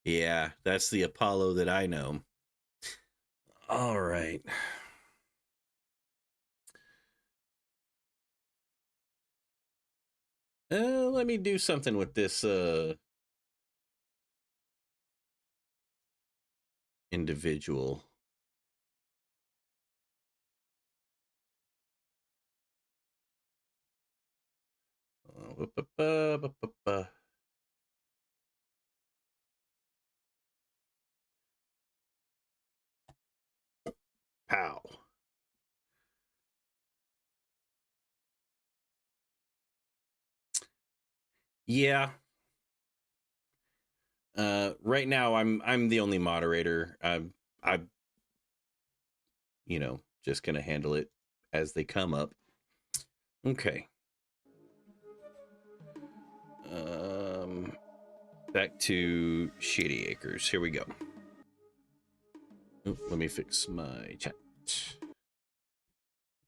Yeah, that's the Apollo that I know. All right. Let me do something with this individual. Pow. Yeah. Right now I'm the only moderator. I'm just gonna handle it as they come up. Okay. Back to Shady Acres. Here we go. Oh, let me fix my chat.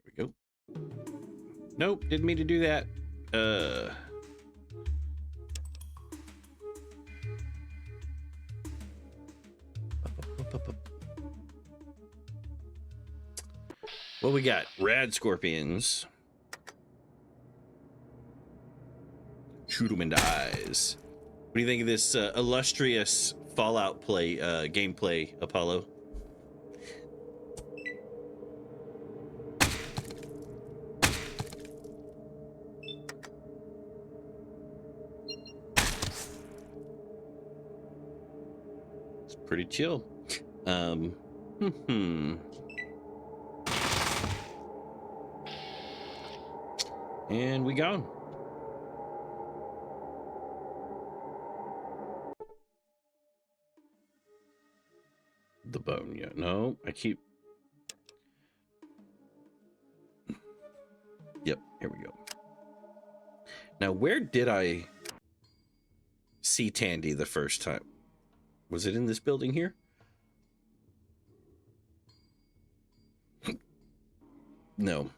Here we go. Nope, didn't mean to do that. What we got? Rad Scorpions. Shoot 'em in the eyes. What do you think of this illustrious Fallout play gameplay, Apollo? It's pretty chill. And we gone. The bone, yeah. No, I keep. Yep, here we go. Now, where did I see Tandy the first time? Was it in this building here? No.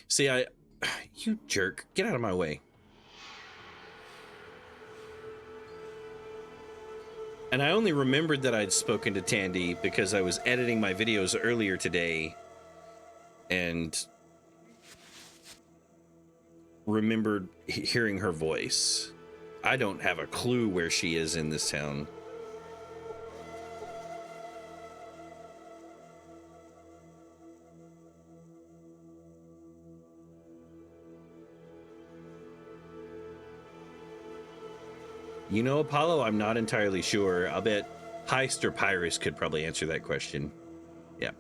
See, you jerk. Get out of my way. And I only remembered that I'd spoken to Tandy because I was editing my videos earlier today and remembered hearing her voice. I don't have a clue where she is in this town. You know, Apollo, I'm not entirely sure. I'll bet Heist or Pyrus could probably answer that question. Yeah.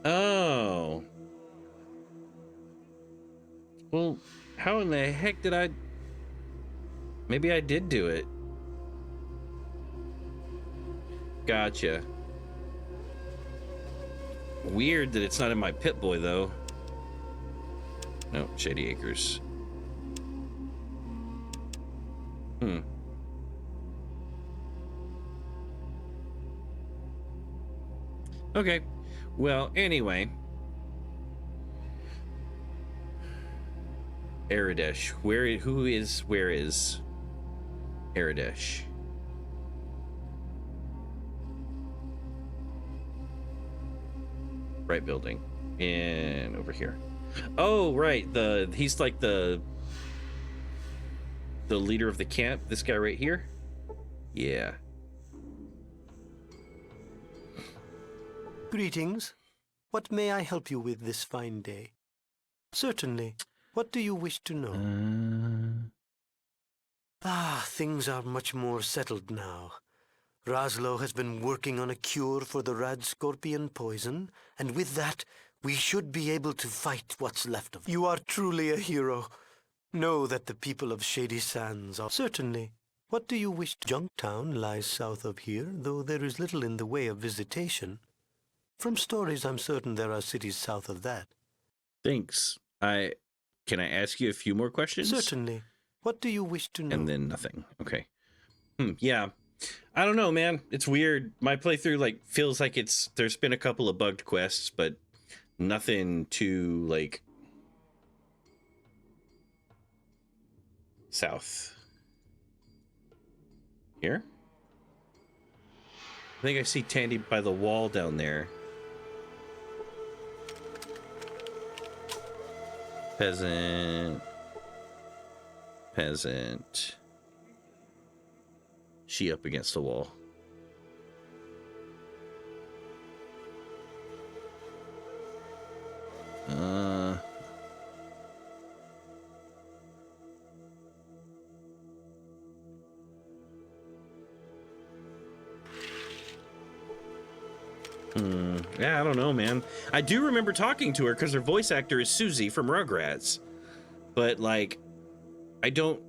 Oh. Well, how in the heck did I... Maybe I did do it. Gotcha. Weird that it's not in my Pip-Boy, though. No, Shady Acres. Okay. Well, anyway. Aradesh. Where is Aradesh? Right building. And over here. Oh, right. He's like the leader of the camp. This guy right here. Yeah. Greetings. What may I help you with this fine day? Certainly. What do you wish to know? Things are much more settled now. Raslo has been working on a cure for the rad scorpion poison, and with that, we should be able to fight what's left of it. You are truly a hero. Know that the people of Shady Sands are... Certainly. What do you wish to... Junktown lies south of here, though there is little in the way of visitation. From stories, I'm certain there are cities south of that. Thanks. Can I ask you a few more questions? Certainly. What do you wish to know? And then nothing. Okay. Yeah. I don't know, man. It's weird. My playthrough like feels like there's been a couple of bugged quests, but nothing too like south. Here? I think I see Tandy by the wall down there. Peasant. Peasant. She up against the wall. Yeah, I don't know, man. I do remember talking to her because her voice actor is Susie from Rugrats. But, like, I don't...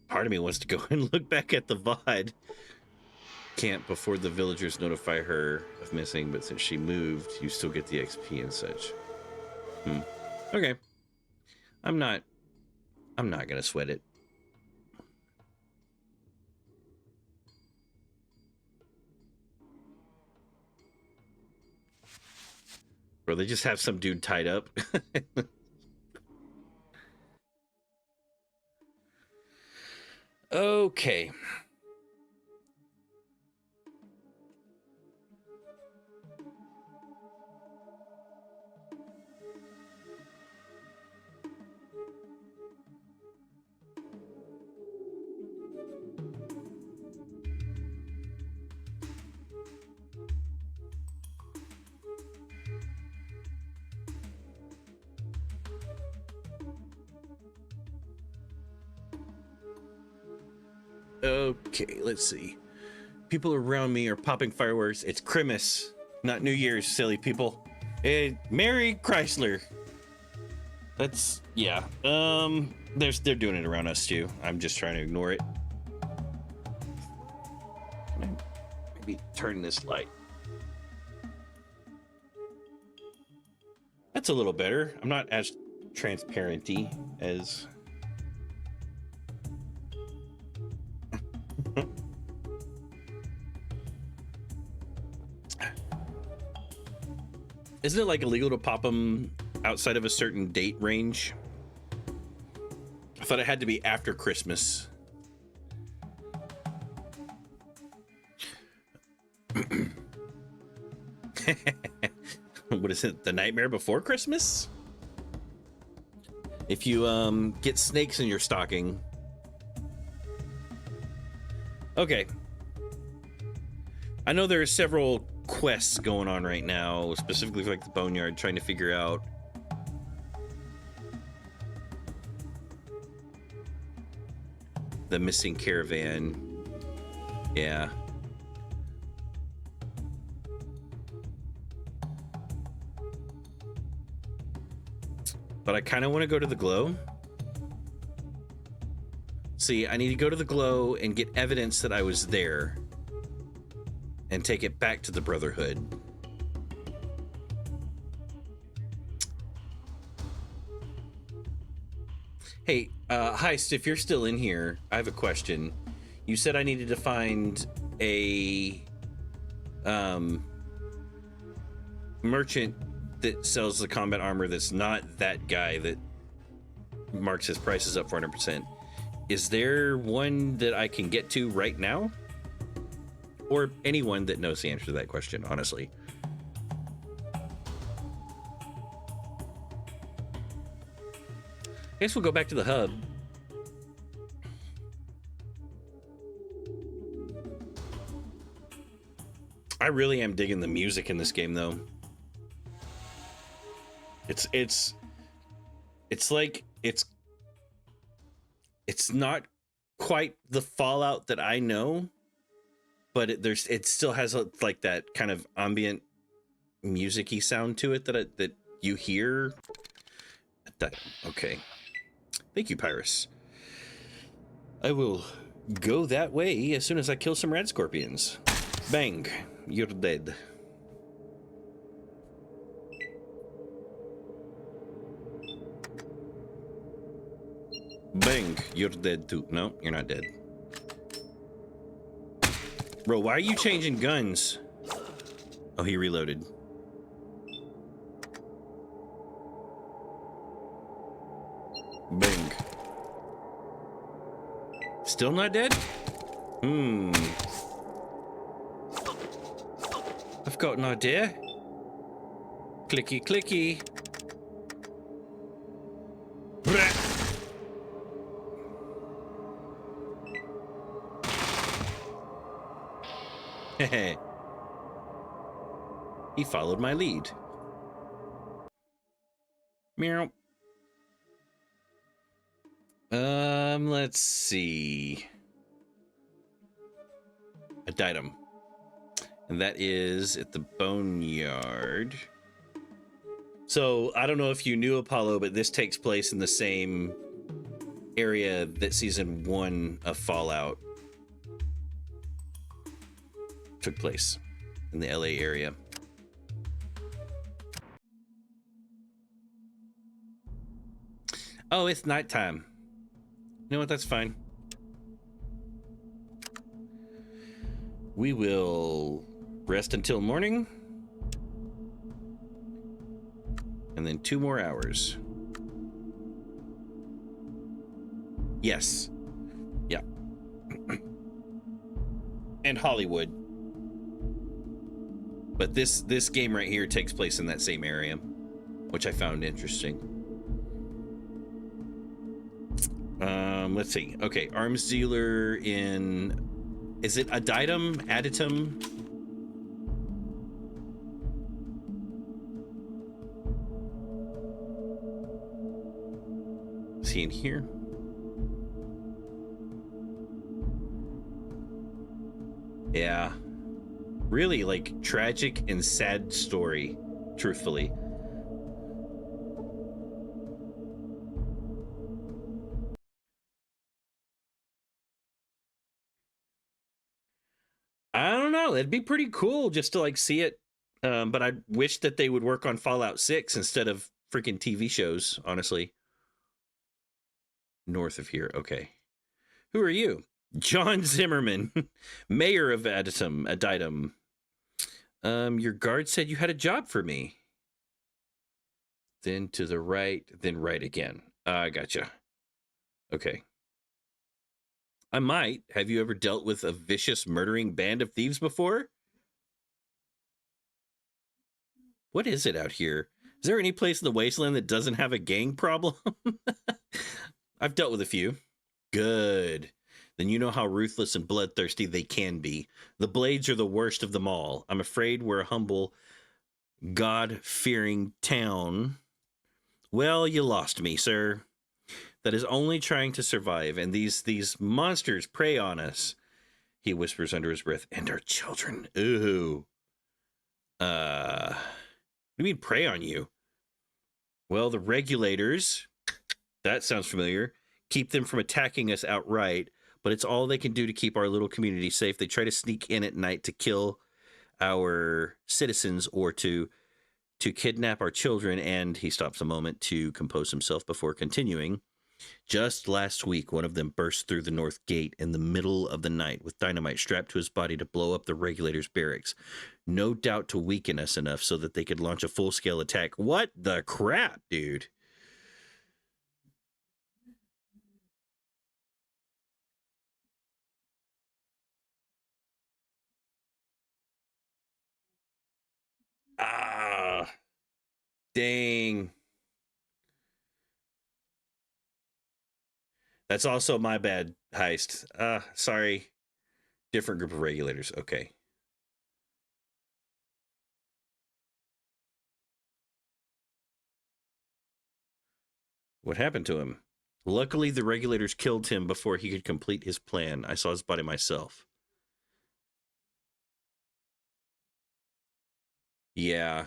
Part of me wants to go and look back at the VOD. Can't before the villagers notify her of missing, but since she moved, you still get the XP and such. Okay. I'm not gonna sweat it. Or they just have some dude tied up. Okay. Okay, let's see. People around me are popping fireworks. It's Christmas, not New Year's, silly people. Merry Chrysler. That's, yeah. They're doing it around us too. I'm just trying to ignore it. Maybe turn this light. That's a little better. I'm not as transparent-y as... Isn't it like illegal to pop them outside of a certain date range? I thought it had to be after Christmas. What is it? The Nightmare Before Christmas? If you get snakes in your stocking. Okay. I know there are several quests going on right now, specifically for like the Boneyard, trying to figure out the missing caravan. Yeah. But I kind of want to go to the glow. See, I need to go to the glow and get evidence that I was there and take it back to the Brotherhood. Hey, Heist, if you're still in here, I have a question. You said I needed to find a merchant that sells the combat armor that's not that guy that marks his prices up 400%. Is there one that I can get to right now? Or anyone that knows the answer to that question, honestly. I guess we'll go back to the hub. I really am digging the music in this game, though. It's like it's not quite the Fallout that I know, but it still has like that kind of ambient music-y sound to it that you hear. Okay. Thank you, Pyrus. I will go that way as soon as I kill some red scorpions. Bang, you're dead. Bang, you're dead too. No, you're not dead. Bro, why are you changing guns? Oh, he reloaded. Bang. Still not dead? I've got an idea. Clicky, clicky. He followed my lead. Meow. Let's see. A datum. And that is at the boneyard. So, I don't know if you knew, Apollo, but this takes place in the same area that season 1 of Fallout took place, in the LA area. Oh, it's nighttime. You know what? That's fine. We will rest until morning. And then 2 more hours. Yes. Yeah. And Hollywood. But this game right here takes place in that same area, which I found interesting. Let's see. Okay, arms dealer in... Is it Additum? Additum? Is he in here? Yeah. Really, like, tragic and sad story, truthfully. I don't know. It'd be pretty cool just to, like, see it. But I wish that they would work on Fallout 6 instead of freaking TV shows, honestly. North of here. Okay. Who are you? John Zimmerman, mayor of Additum. Your guard said you had a job for me. Then to the right, then right again. I gotcha. Okay. I might. Have you ever dealt with a vicious murdering band of thieves before? What is it out here? Is there any place in the wasteland that doesn't have a gang problem? I've dealt with a few. Good. Then you know how ruthless and bloodthirsty they can be. The Blades are the worst of them all. I'm afraid we're a humble, God-fearing town. Well, you lost me, sir. That is only trying to survive, and these monsters prey on us, he whispers under his breath, and our children. Ooh. What do you mean prey on you? Well, the regulators, that sounds familiar, keep them from attacking us outright, but it's all they can do to keep our little community safe. They try to sneak in at night to kill our citizens or to kidnap our children, and he stops a moment to compose himself before continuing. Just last week, one of them burst through the north gate in the middle of the night with dynamite strapped to his body to blow up the regulators' barracks. No doubt to weaken us enough so that they could launch a full-scale attack. What the crap, dude? Ah, dang. That's also my bad, Heist. Sorry. Different group of regulators. Okay. What happened to him? Luckily, the regulators killed him before he could complete his plan. I saw his body myself. Yeah.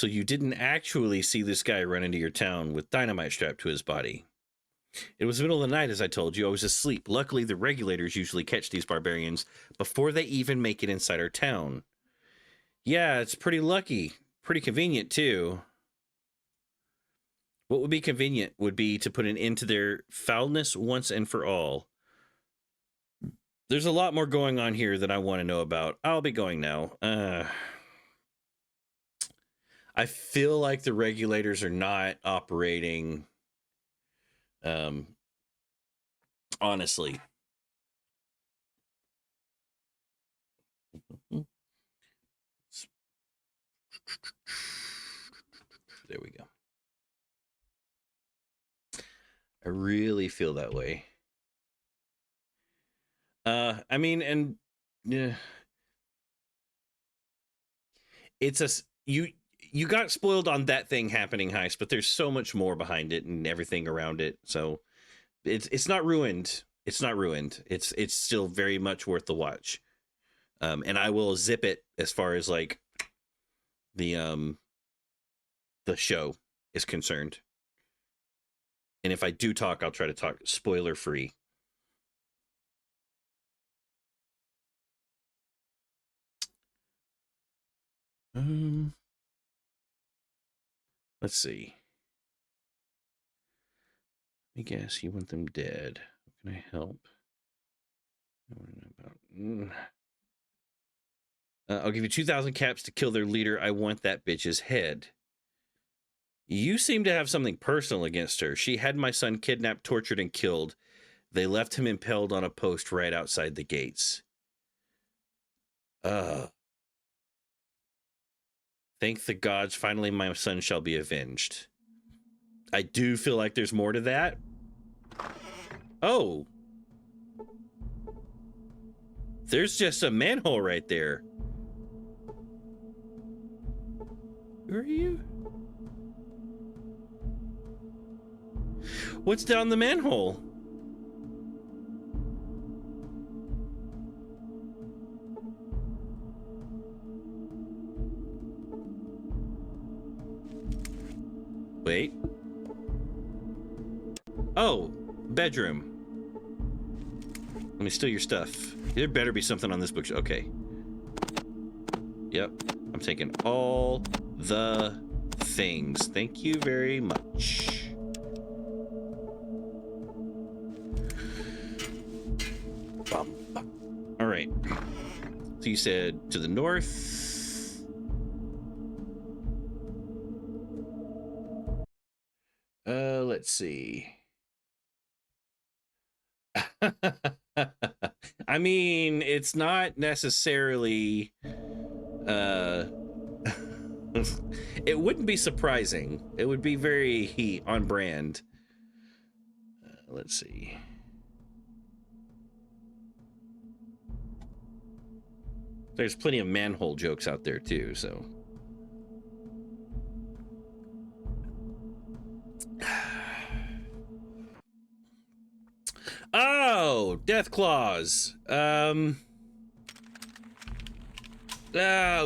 So you didn't actually see this guy run into your town with dynamite strapped to his body. It was the middle of the night, as I told you. I was asleep. Luckily, the regulators usually catch these barbarians before they even make it inside our town. Yeah, it's pretty lucky. Pretty convenient, too. What would be convenient would be to put an end to their foulness once and for all. There's a lot more going on here that I want to know about. I'll be going now. I feel like the regulators are not operating honestly. There we go. I really feel that way. I mean, and yeah, it's a you got spoiled on that thing happening, Heist, but there's so much more behind it and everything around it. So it's not ruined. It's not ruined. It's still very much worth the watch. And I will zip it as far as like the show is concerned. And if I do talk, I'll try to talk spoiler free. Let's see. Let me guess, you want them dead. How can I help? I'll give you 2,000 caps to kill their leader. I want that bitch's head. You seem to have something personal against her. She had my son kidnapped, tortured, and killed. They left him impaled on a post right outside the gates. Thank the gods, finally my son shall be avenged. I do feel like there's more to that. Oh. There's just a manhole right there. Who are you? What's down the manhole? Wait. Oh, bedroom. Let me steal your stuff. There better be something on this bookshelf. Okay. Yep. I'm taking all the things. Thank you very much. All right. So you said to the north. Let's see. I mean, it's not necessarily it wouldn't be surprising. It would be very on brand. Let's see. There's plenty of manhole jokes out there too, so. Oh, death claws. Oh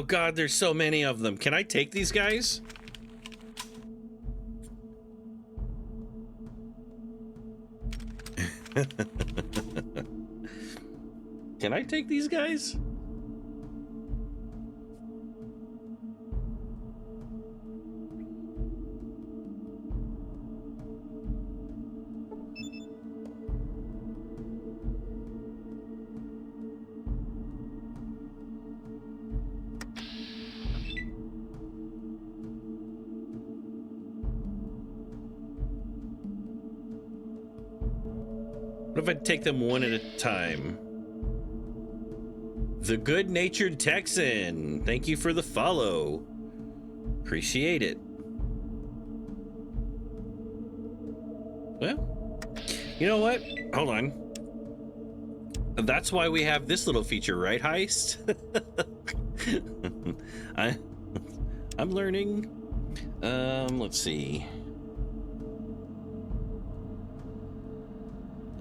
god, there's so many of them. Can I take these guys? Can I take these guys? What if I take them one at a time? The Good-Natured Texan, thank you for the follow. Appreciate it. Well, you know what? Hold on. That's why we have this little feature, right, Heist? I'm learning. Let's see.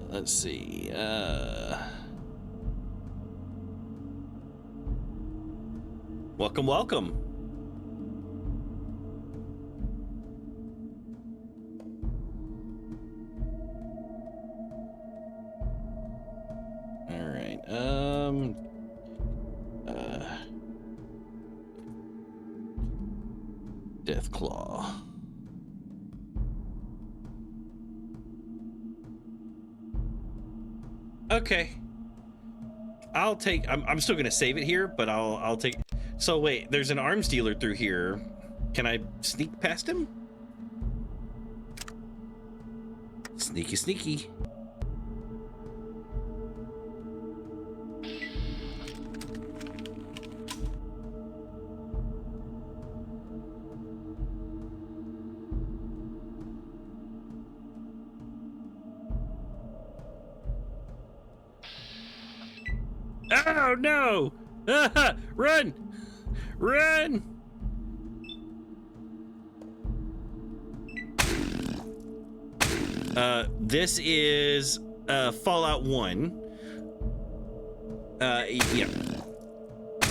Let's see. Welcome, welcome. Death Claw. Okay. I'm still gonna save it here, but I'll take. So wait, there's an arms dealer through here. Can I sneak past him? Sneaky, sneaky. Oh no! Run! Run! This is Fallout 1. Yeah.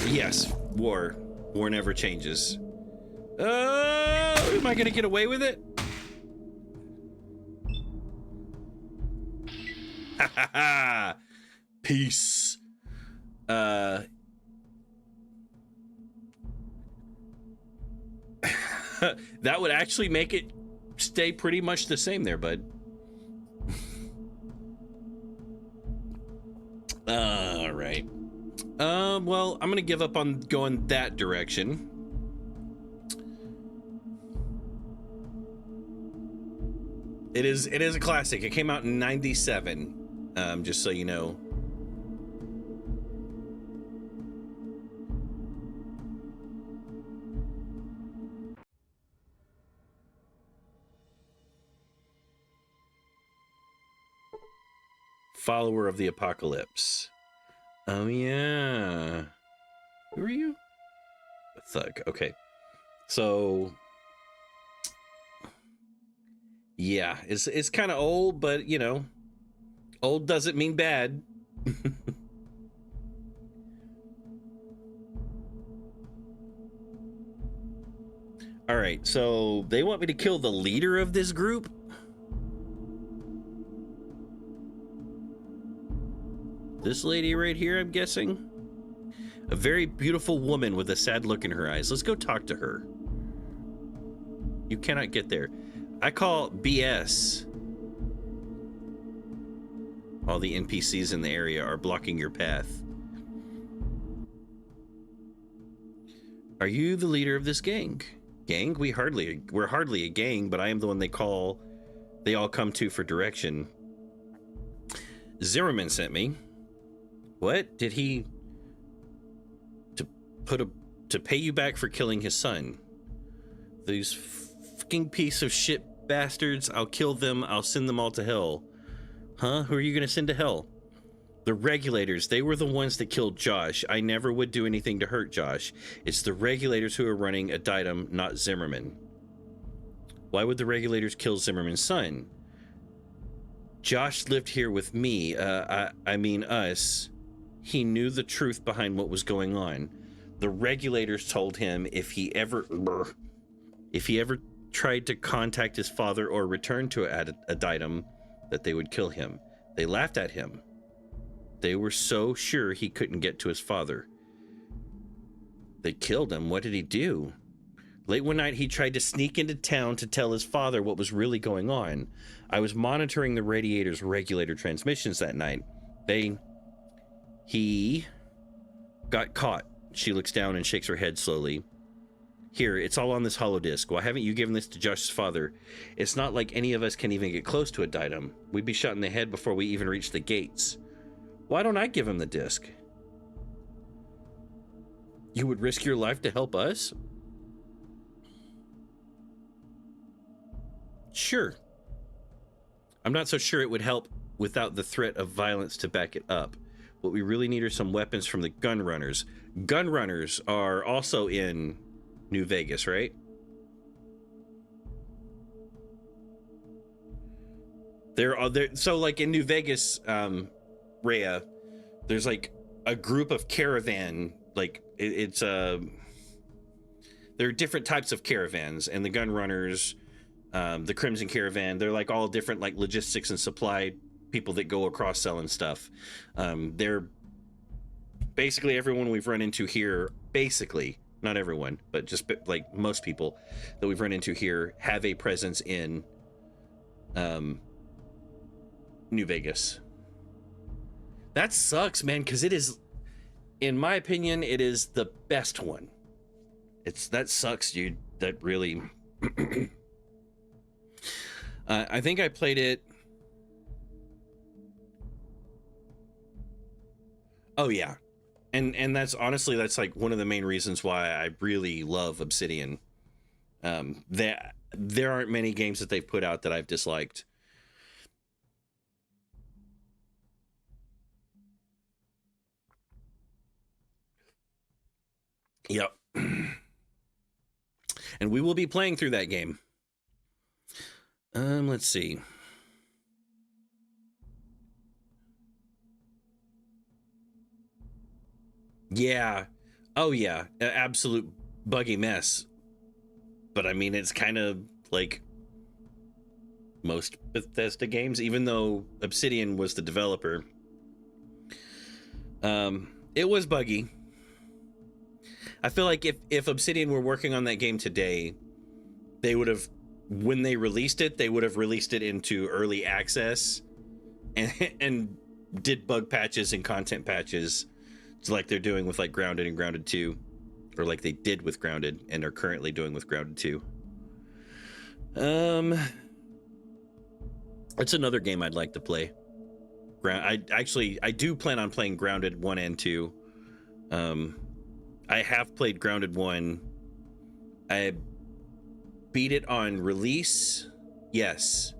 Yes, war. War never changes. Am I gonna get away with it? Ha ha ha! Peace. That would actually make it stay pretty much the same there, bud. All right. Well, I'm gonna give up on going that direction. It is a classic. It came out in '97. Just so you know. Follower of the Apocalypse. Oh yeah. Who are you? A thug. Okay. So yeah, it's kind of old, but you know, old doesn't mean bad. All right, so they want me to kill the leader of this group? This lady right here, I'm guessing? A very beautiful woman with a sad look in her eyes. Let's go talk to her. You cannot get there. I call BS. All the NPCs in the area are blocking your path. Are you the leader of this gang? Gang? We're hardly a gang, but I am the one they all come to for direction. Zimmerman sent me. What did he to pay you back for killing his son? These fucking piece of shit bastards. I'll kill them. I'll send them all to hell. Huh? Who are you gonna send to hell? The Regulators. They were the ones that killed Josh. I never would do anything to hurt Josh. It's the Regulators who are running Addendum, not Zimmerman. Why would the Regulators kill Zimmerman's son? Josh lived here with me. I mean us. He knew the truth behind what was going on. The Regulators told him if he ever tried to contact his father or return to Addendum, that they would kill him. They laughed at him. They were so sure he couldn't get to his father. They killed him. What did he do? Late one night, he tried to sneak into town to tell his father what was really going on. I was monitoring the Radiator's regulator transmissions that night. He got caught. She looks down and shakes her head slowly. Here, it's all on this holodisk. Why haven't you given this to Josh's father? It's not like any of us can even get close to Addendum. We'd be shot in the head before we even reach the gates. Why don't I give him the disc? You would risk your life to help us? Sure. I'm not so sure it would help without the threat of violence to back it up. What we really need are some weapons from the gun runners. Gun runners are also in New Vegas, right? So like in New Vegas, Rhea, there's like a group of caravan, like there are different types of caravans, and the gun runners, the Crimson Caravan, they're like all different like logistics and supply people that go across selling stuff. They're basically everyone we've run into here, basically, not everyone, but just like most people that we've run into here have a presence in New Vegas. That sucks, man, because it is, in my opinion, it is the best one. That sucks, dude. That really I think I played it. Oh yeah. And that's honestly, that's like one of the main reasons why I really love Obsidian. There aren't many games that they've put out that I've disliked. Yep. And we will be playing through that game. Let's see. Yeah. Oh yeah. An absolute buggy mess. But I mean, it's kind of like most Bethesda games, even though Obsidian was the developer. It was buggy. I feel like if Obsidian were working on that game today, they would have, when they released it, they would have released it into early access and did bug patches and content patches, like they're doing with like Grounded and Grounded 2, or like they did with Grounded and are currently doing with Grounded 2. It's another game I'd like to play. I do plan on playing Grounded 1 and 2. I have played Grounded 1. I beat it on release. Yes.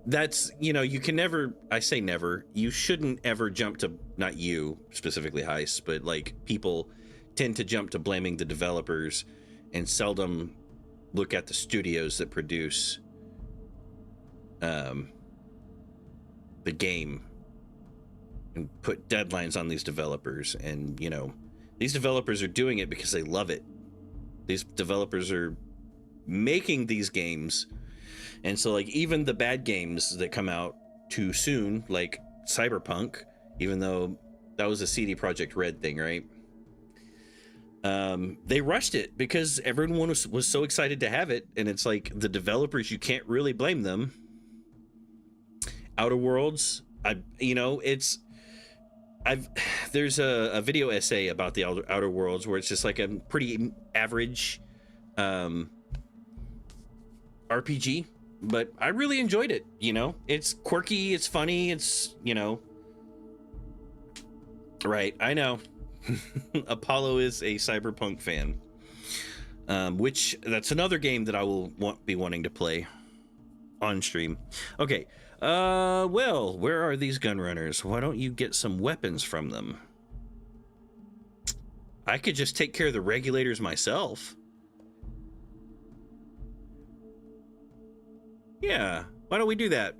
That's, you can never, I say never, you shouldn't ever jump to, not you specifically, Heist, but like people tend to jump to blaming the developers and seldom look at the studios that produce the game and put deadlines on these developers. And these developers are doing it because they love it. These developers are making these games, and so like even the bad games that come out too soon, like Cyberpunk, even though that was a CD Projekt Red thing, right? They rushed it because everyone was so excited to have it, and it's like the developers, you can't really blame them. Outer Worlds, there's a video essay about the Outer Worlds where it's just like a pretty average RPG, but I really enjoyed it. It's quirky, it's funny, it's right. I know. Apollo is a Cyberpunk fan, which that's another game that I will be wanting to play on stream. Okay. Well, where are these gun runners? Why don't you get some weapons from them? I could just take care of the regulators myself. Yeah, why don't we do that?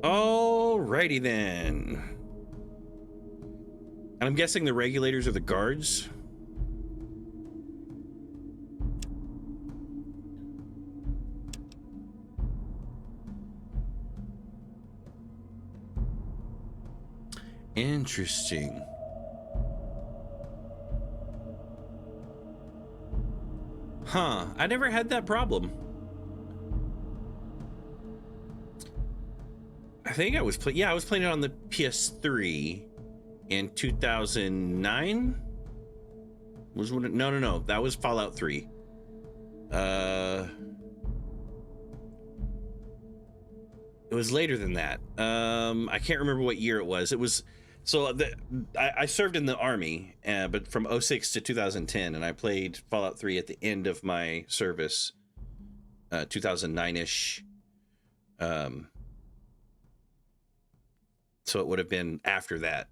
Alrighty then. And I'm guessing the regulators are the guards. Interesting. Huh, I never had that problem. I think I was playing it on the PS3 in 2009. Was when no, that was Fallout 3. It was later than that. I can't remember what year it was. It was I served in the army, but from 06 to 2010, and I played Fallout 3 at the end of my service, 2009-ish. So it would have been after that.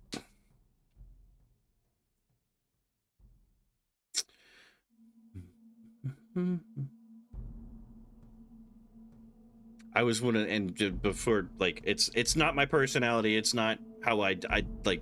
I was one of, and before, like, it's not my personality. It's not how I like